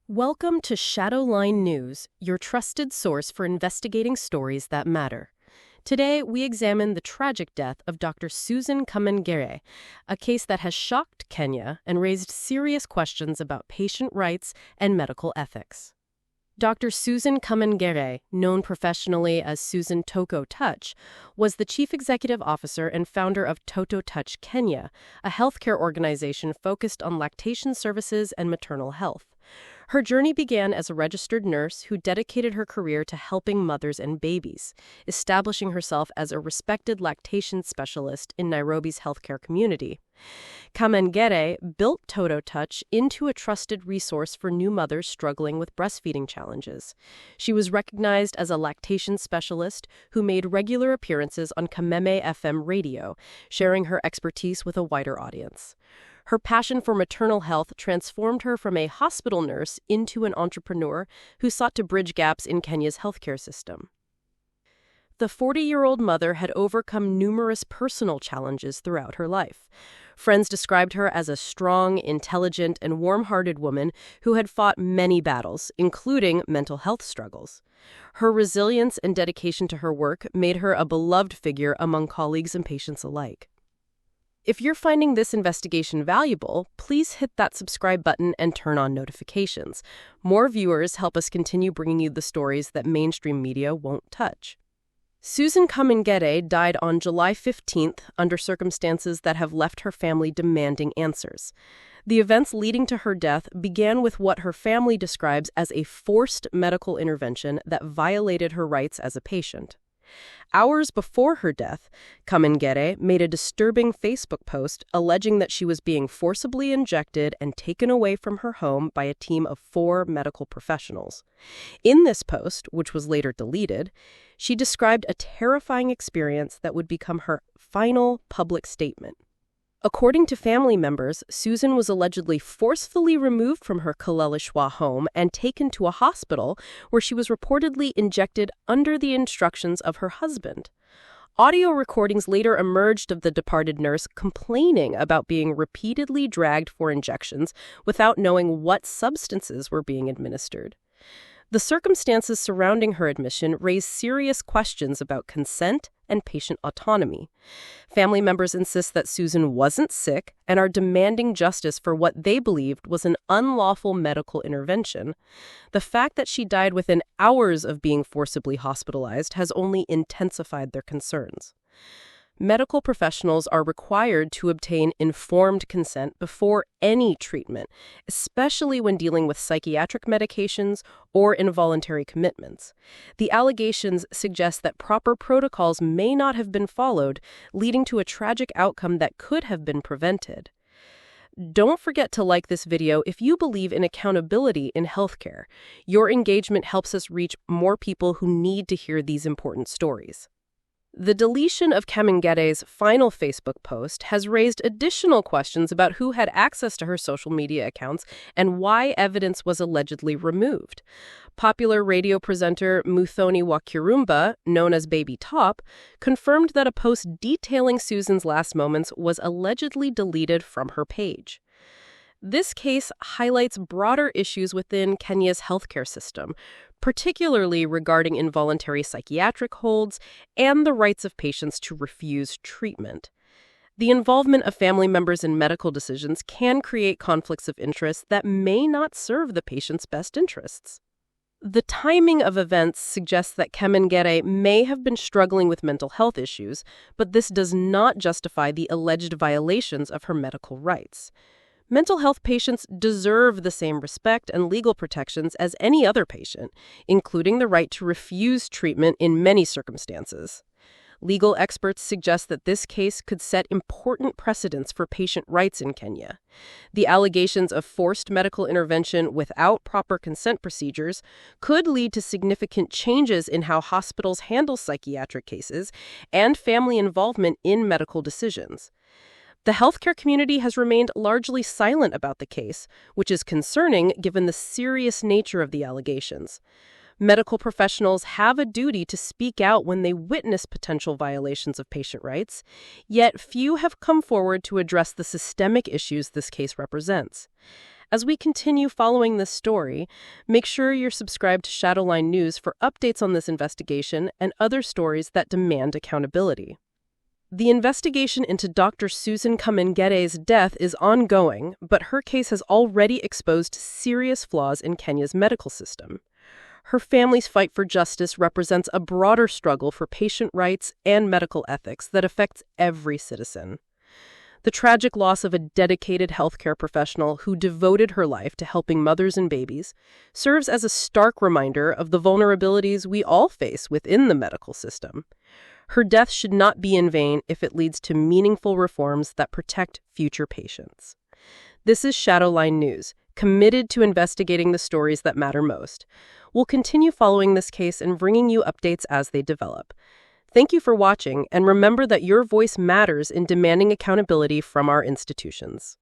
Welcome to Shadowline News, your trusted source for investigating stories that matter. Today, we examine the tragic death of Dr. Susan Kamengere, a case that has shocked Kenya and raised serious questions about patient rights and medical ethics. Dr. Susan Kamengere, known professionally as Susan Toto Touch, was the chief executive officer and founder of Toto Touch Kenya, a healthcare organization focused on lactation services and maternal health. Her journey began as a registered nurse who dedicated her career to helping mothers and babies, establishing herself as a respected lactation specialist in Nairobi's healthcare community. Kamengere built Toto Touch into a trusted resource for new mothers struggling with breastfeeding challenges. She was recognized as a lactation specialist who made regular appearances on Kamere FM radio, sharing her expertise with a wider audience. Her passion for maternal health transformed her from a hospital nurse into an entrepreneur who sought to bridge gaps in Kenya's healthcare system. The 40-year-old mother had overcome numerous personal challenges throughout her life. Friends described her as a strong, intelligent, and warm-hearted woman who had fought many battles, including mental health struggles. Her resilience and dedication to her work made her a beloved figure among colleagues and patients alike. If you're finding this investigation valuable, please hit that subscribe button and turn on notifications. More viewers help us continue bringing you the stories that mainstream media won't touch. Susan Kamengere died on July 15th under circumstances that have left her family demanding answers. The events leading to her death began with what her family describes as a forced medical intervention that violated her rights as a patient. Hours before her death, Kamengere made a disturbing Facebook post alleging that she was being forcibly injected and taken away from her home by a team of 4 medical professionals. In this post, which was later deleted, she described a terrifying experience that would become her final public statement. According to family members, Susan was allegedly forcefully removed from her Kaleleshwa home and taken to a hospital where she was reportedly injected under the instructions of her husband. Audio recordings later emerged of the departed nurse complaining about being repeatedly dragged for injections without knowing what substances were being administered. The circumstances surrounding her admission raised serious questions about consent and patient autonomy. Family members insist that Susan wasn't sick and are demanding justice for what they believed was an unlawful medical intervention. The fact that she died within hours of being forcibly hospitalized has only intensified their concerns. Medical professionals are required to obtain informed consent before any treatment, especially when dealing with psychiatric medications or involuntary commitments. The allegations suggest that proper protocols may not have been followed, leading to a tragic outcome that could have been prevented. Don't forget to like this video if you believe in accountability in healthcare. Your engagement helps us reach more people who need to hear these important stories. The deletion of Kamengere's final Facebook post has raised additional questions about who had access to her social media accounts and why evidence was allegedly removed. Popular radio presenter Muthoni Wakirumba, known as Baby Top, confirmed that a post detailing Susan's last moments was allegedly deleted from her page. This case highlights broader issues within Kenya's healthcare system, particularly regarding involuntary psychiatric holds and the rights of patients to refuse treatment. The involvement of family members in medical decisions can create conflicts of interest that may not serve the patient's best interests. The timing of events suggests that Kamengere may have been struggling with mental health issues, but this does not justify the alleged violations of her medical rights. Mental health patients deserve the same respect and legal protections as any other patient, including the right to refuse treatment in many circumstances. Legal experts suggest that this case could set important precedents for patient rights in Kenya. The allegations of forced medical intervention without proper consent procedures could lead to significant changes in how hospitals handle psychiatric cases and family involvement in medical decisions. The healthcare community has remained largely silent about the case, which is concerning given the serious nature of the allegations. Medical professionals have a duty to speak out when they witness potential violations of patient rights, yet few have come forward to address the systemic issues this case represents. As we continue following this story, make sure you're subscribed to Shadowline News for updates on this investigation and other stories that demand accountability. The investigation into Dr. Susan Kamengere's death is ongoing, but her case has already exposed serious flaws in Kenya's medical system. Her family's fight for justice represents a broader struggle for patient rights and medical ethics that affects every citizen. The tragic loss of a dedicated healthcare professional who devoted her life to helping mothers and babies serves as a stark reminder of the vulnerabilities we all face within the medical system. Her death should not be in vain if it leads to meaningful reforms that protect future patients. This is Shadowline News, committed to investigating the stories that matter most. We'll continue following this case and bringing you updates as they develop. Thank you for watching, and remember that your voice matters in demanding accountability from our institutions.